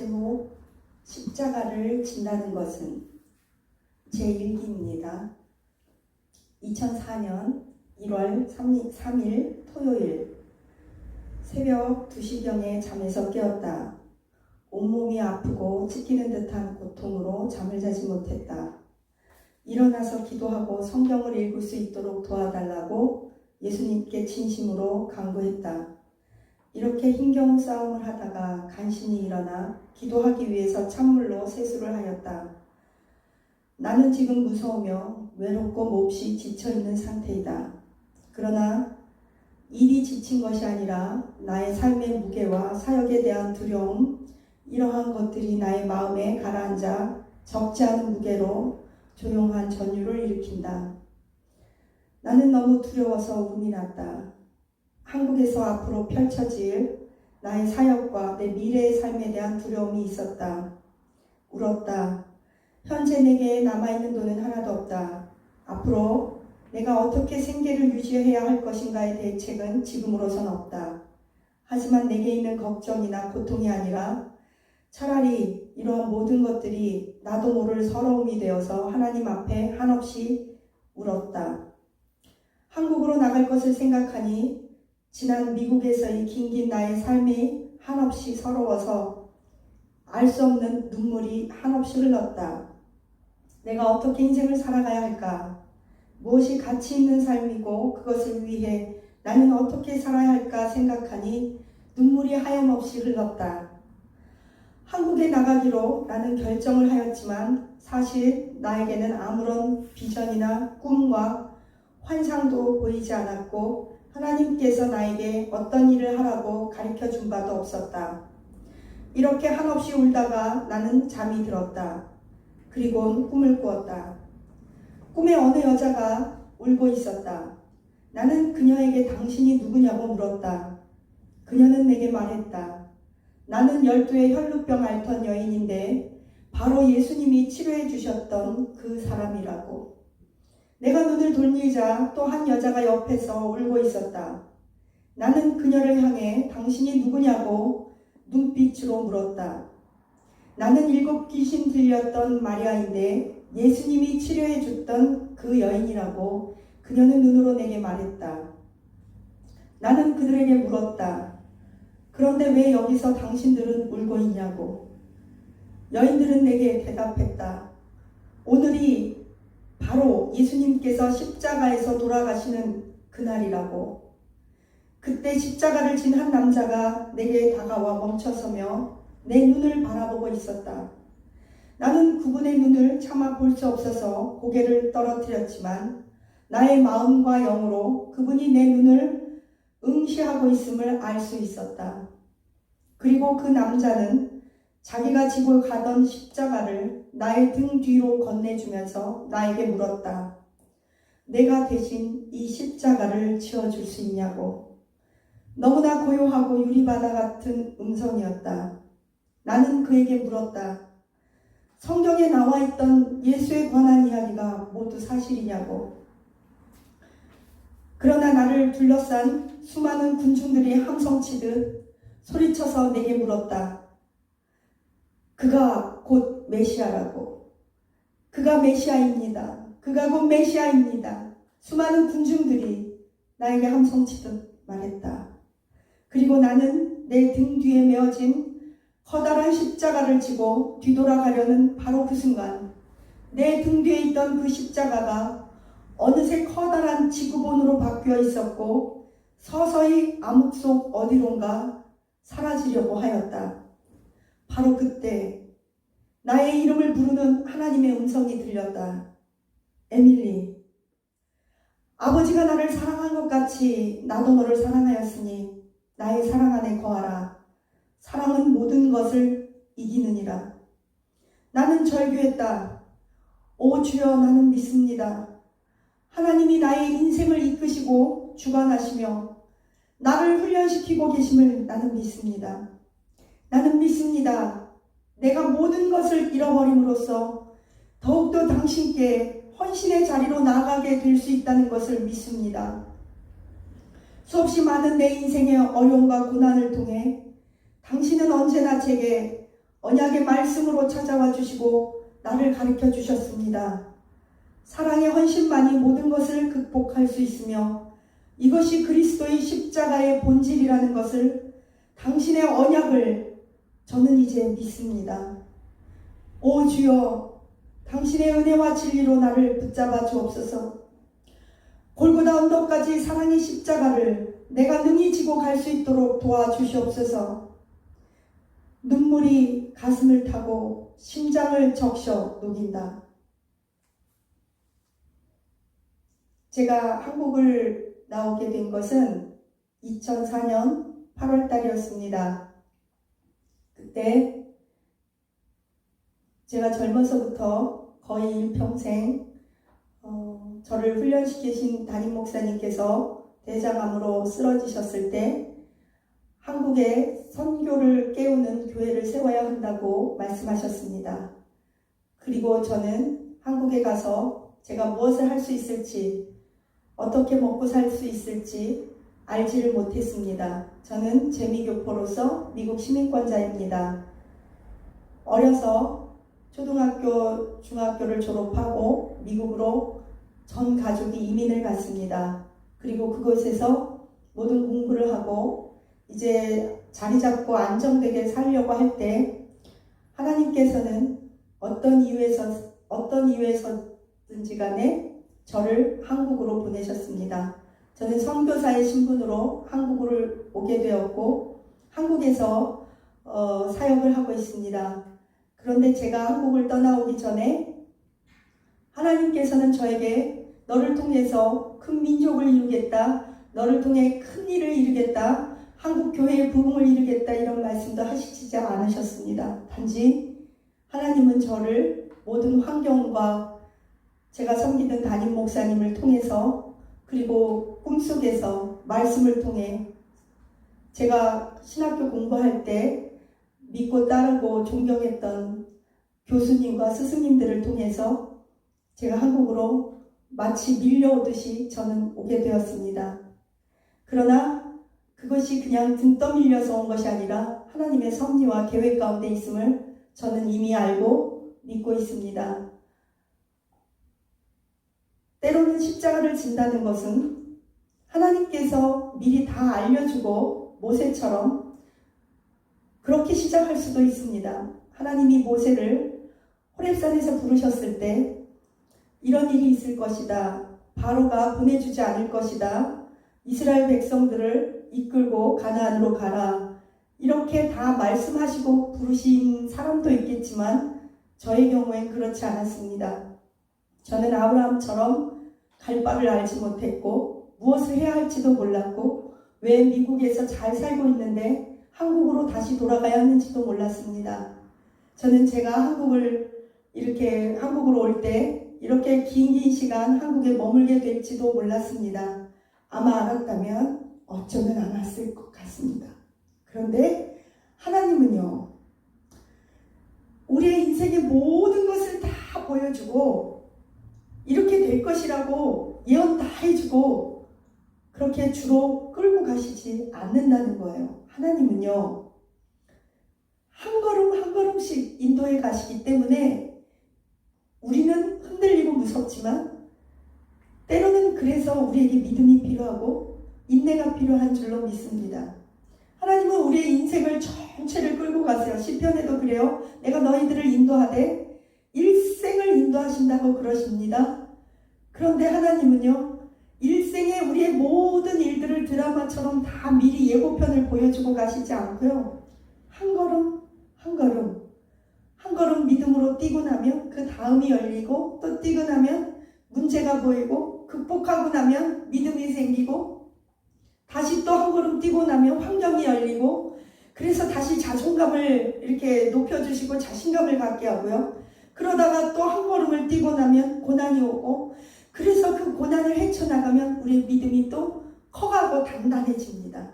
제목 십자가를 진다는 것은 제1기입니다. 2004년 1월 3일 토요일 새벽 2시경에 잠에서 깨었다. 온몸이 아프고 찢기는 듯한 고통으로 잠을 자지 못했다. 일어나서 기도하고 성경을 읽을 수 있도록 도와달라고 예수님께 진심으로 간구했다. 이렇게 힘겨운 싸움을 하다가 간신히 일어나 기도하기 위해서 찬물로 세수를 하였다. 나는 지금 무서우며 외롭고 몹시 지쳐있는 상태이다. 그러나 일이 지친 것이 아니라 나의 삶의 무게와 사역에 대한 두려움, 이러한 것들이 나의 마음에 가라앉아 적지 않은 무게로 조용한 전율을 일으킨다. 나는 너무 두려워서 운이 났다. 한국에서 앞으로 펼쳐질 나의 사역과 내 미래의 삶에 대한 두려움이 있었다. 울었다. 현재 내게 남아있는 돈은 하나도 없다. 앞으로 내가 어떻게 생계를 유지해야 할 것인가에 대책은 지금으로선 없다. 하지만 내게 있는 걱정이나 고통이 아니라 차라리 이러한 모든 것들이 나도 모를 서러움이 되어서 하나님 앞에 한없이 울었다. 한국으로 나갈 것을 생각하니 지난 미국에서의 긴긴 나의 삶이 한없이 서러워서 알 수 없는 눈물이 한없이 흘렀다. 내가 어떻게 인생을 살아가야 할까? 무엇이 가치 있는 삶이고 그것을 위해 나는 어떻게 살아야 할까 생각하니 눈물이 하염없이 흘렀다. 한국에 나가기로 나는 결정을 하였지만 사실 나에게는 아무런 비전이나 꿈과 환상도 보이지 않았고 하나님께서 나에게 어떤 일을 하라고 가르쳐준 바도 없었다. 이렇게 한없이 울다가 나는 잠이 들었다. 그리고 꿈을 꾸었다. 꿈에 어느 여자가 울고 있었다. 나는 그녀에게 당신이 누구냐고 물었다. 그녀는 내게 말했다. 나는 12의 혈루병 앓던 여인인데 바로 예수님이 치료해 주셨던 그 사람이라고. 내가 눈을 돌리자 또 한 여자가 옆에서 울고 있었다. 나는 그녀를 향해 당신이 누구냐고 눈빛으로 물었다. 나는 7 귀신 들렸던 마리아인데 예수님이 치료해 줬던 그 여인이라고 그녀는 눈으로 내게 말했다. 나는 그들에게 물었다. 그런데 왜 여기서 당신들은 울고 있냐고. 여인들은 내게 대답했다. 오늘이 바로 예수님께서 십자가에서 돌아가시는 그날이라고. 그때 십자가를 진 한 남자가 내게 다가와 멈춰서며 내 눈을 바라보고 있었다. 나는 그분의 눈을 차마 볼 수 없어서 고개를 떨어뜨렸지만 나의 마음과 영으로 그분이 내 눈을 응시하고 있음을 알 수 있었다. 그리고 그 남자는 자기가 지고 가던 십자가를 나의 등 뒤로 건네주면서 나에게 물었다. 내가 대신 이 십자가를 지어줄 수 있냐고. 너무나 고요하고 유리바다 같은 음성이었다. 나는 그에게 물었다. 성경에 나와 있던 예수에 관한 이야기가 모두 사실이냐고. 그러나 나를 둘러싼 수많은 군중들이 함성치듯 소리쳐서 내게 물었다. 그가 곧 메시아라고. 그가 메시아입니다. 그가 곧 메시아입니다. 수많은 군중들이 나에게 함성치듯 말했다. 그리고 나는 내 등 뒤에 메어진 커다란 십자가를 지고 뒤돌아가려는 바로 그 순간 내 등 뒤에 있던 그 십자가가 어느새 커다란 지구본으로 바뀌어 있었고 서서히 암흑 속 어디론가 사라지려고 하였다. 바로 그때 나의 이름을 부르는 하나님의 음성이 들렸다. 에밀리, 아버지가 나를 사랑한 것 같이 나도 너를 사랑하였으니 나의 사랑 안에 거하라. 사랑은 모든 것을 이기느니라. 나는 절규했다. 오 주여, 나는 믿습니다. 하나님이 나의 인생을 이끄시고 주관하시며 나를 훈련시키고 계심을 나는 믿습니다. 나는 믿습니다. 내가 모든 것을 잃어버림으로써 더욱더 당신께 헌신의 자리로 나아가게 될 수 있다는 것을 믿습니다. 수없이 많은 내 인생의 어려움과 고난을 통해 당신은 언제나 제게 언약의 말씀으로 찾아와 주시고 나를 가르쳐 주셨습니다. 사랑의 헌신만이 모든 것을 극복할 수 있으며 이것이 그리스도의 십자가의 본질이라는 것을, 당신의 언약을 저는 이제 믿습니다. 오 주여, 당신의 은혜와 진리로 나를 붙잡아 주옵소서. 골고다 언덕까지 사랑의 십자가를 내가 능히 지고 갈 수 있도록 도와주시옵소서. 눈물이 가슴을 타고 심장을 적셔 녹인다. 제가 한국을 나오게 된 것은 2004년 8월 달이었습니다. 그때 제가 젊어서부터 거의 일평생 저를 훈련시키신 담임 목사님께서 대장암으로 쓰러지셨을 때 한국에 선교를 깨우는 교회를 세워야 한다고 말씀하셨습니다. 그리고 저는 한국에 가서 제가 무엇을 할 수 있을지, 어떻게 먹고 살 수 있을지 알지를 못했습니다. 저는 재미교포로서 미국 시민권자입니다. 어려서 초등학교, 중학교를 졸업하고 미국으로 전 가족이 이민을 갔습니다. 그리고 그곳에서 모든 공부를 하고 이제 자리 잡고 안정되게 살려고 할 때 하나님께서는 어떤 이유에서든지 간에 저를 한국으로 보내셨습니다. 저는 선교사의 신분으로 한국을 오게 되었고 한국에서 사역을 하고 있습니다. 그런데 제가 한국을 떠나오기 전에 하나님께서는 저에게 너를 통해서 큰 민족을 이루겠다, 너를 통해 큰 일을 이루겠다, 한국 교회의 부흥을 이루겠다, 이런 말씀도 하시지 않으셨습니다. 단지 하나님은 저를 모든 환경과 제가 섬기던 담임 목사님을 통해서, 그리고 꿈속에서 말씀을 통해, 제가 신학교 공부할 때 믿고 따르고 존경했던 교수님과 스승님들을 통해서 제가 한국으로 마치 밀려오듯이 저는 오게 되었습니다. 그러나 그것이 그냥 등 떠밀려서 온 것이 아니라 하나님의 섭리와 계획 가운데 있음을 저는 이미 알고 믿고 있습니다. 때로는 십자가를 진다는 것은 하나님께서 미리 다 알려주고 모세처럼 그렇게 시작할 수도 있습니다. 하나님이 모세를 호렙산에서 부르셨을 때 이런 일이 있을 것이다, 바로가 보내주지 않을 것이다, 이스라엘 백성들을 이끌고 가나안으로 가라, 이렇게 다 말씀하시고 부르신 사람도 있겠지만 저의 경우엔 그렇지 않았습니다. 저는 아브라함처럼 갈 바를 알지 못했고 무엇을 해야 할지도 몰랐고 왜 미국에서 잘 살고 있는데 한국으로 다시 돌아가야 하는지도 몰랐습니다. 저는 제가 한국으로 올 때 이렇게 긴 시간 한국에 머물게 될지도 몰랐습니다. 아마 알았다면 어쩌면 안 왔을 것 같습니다. 그런데 하나님은요, 우리의 인생의 모든 것을 다 보여주고 이렇게 될 것이라고 예언 다 해주고 그렇게 주로 끌고 가시지 않는다는 거예요. 하나님은요, 한 걸음 한 걸음씩 인도해 가시기 때문에 우리는 흔들리고 무섭지만 때로는 그래서 우리에게 믿음이 필요하고 인내가 필요한 줄로 믿습니다. 하나님은 우리의 인생을 전체를 끌고 가세요. 시편에도 그래요. 내가 너희들을 인도하되 일생을 인도하신다고 그러십니다. 그런데 하나님은요, 일생에 우리의 모든 일들을 드라마처럼 다 미리 예고편을 보여주고 가시지 않고요, 한 걸음 한 걸음 한 걸음 믿음으로 뛰고 나면 그 다음이 열리고, 또 뛰고 나면 문제가 보이고, 극복하고 나면 믿음이 생기고, 다시 또 한 걸음 뛰고 나면 환경이 열리고, 그래서 다시 자존감을 이렇게 높여주시고 자신감을 갖게 하고요. 그러다가 또 한 걸음을 뛰고 나면 고난이 오고, 그래서 그 고난을 헤쳐나가면 우리의 믿음이 또 커가고 단단해집니다.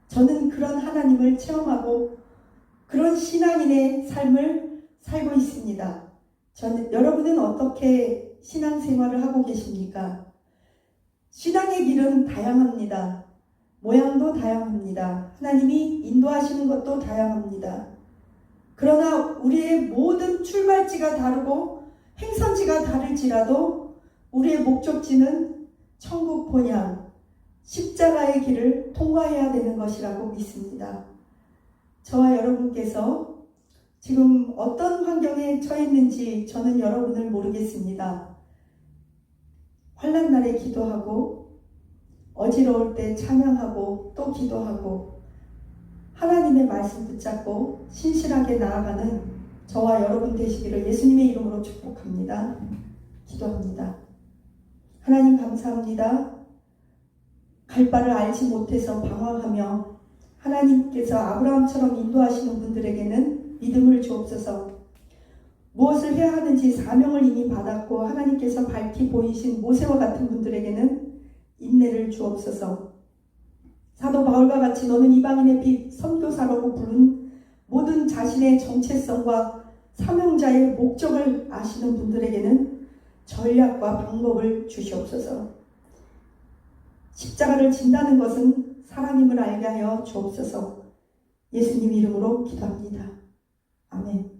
저는 그런 하나님을 체험하고 그런 신앙인의 삶을 살고 있습니다. 여러분은 어떻게 신앙생활을 하고 계십니까? 신앙의 길은 다양합니다. 모양도 다양합니다. 하나님이 인도하시는 것도 다양합니다. 그러나 우리의 모든 출발지가 다르고 행선지가 다를지라도 우리의 목적지는 천국 본향, 십자가의 길을 통과해야 되는 것이라고 믿습니다. 저와 여러분께서 지금 어떤 환경에 처해 있는지 저는 여러분을 모르겠습니다. 환난 날에 기도하고 어지러울 때 찬양하고 또 기도하고 하나님의 말씀 붙잡고 신실하게 나아가는 저와 여러분 되시기를 예수님의 이름으로 축복합니다. 기도합니다. 하나님 감사합니다. 갈 바를 알지 못해서 방황하며 하나님께서 아브라함처럼 인도하시는 분들에게는 믿음을 주옵소서. 무엇을 해야 하는지 사명을 이미 받았고 하나님께서 밝히 보이신 모세와 같은 분들에게는 인내를 주옵소서. 사도 바울과 같이 너는 이방인의 빛 선교사라고 부른 모든 자신의 정체성과 사명자의 목적을 아시는 분들에게는 전략과 방법을 주시옵소서. 십자가를 진다는 것은 사랑임을 알게 하여 주옵소서. 예수님 이름으로 기도합니다. 아멘.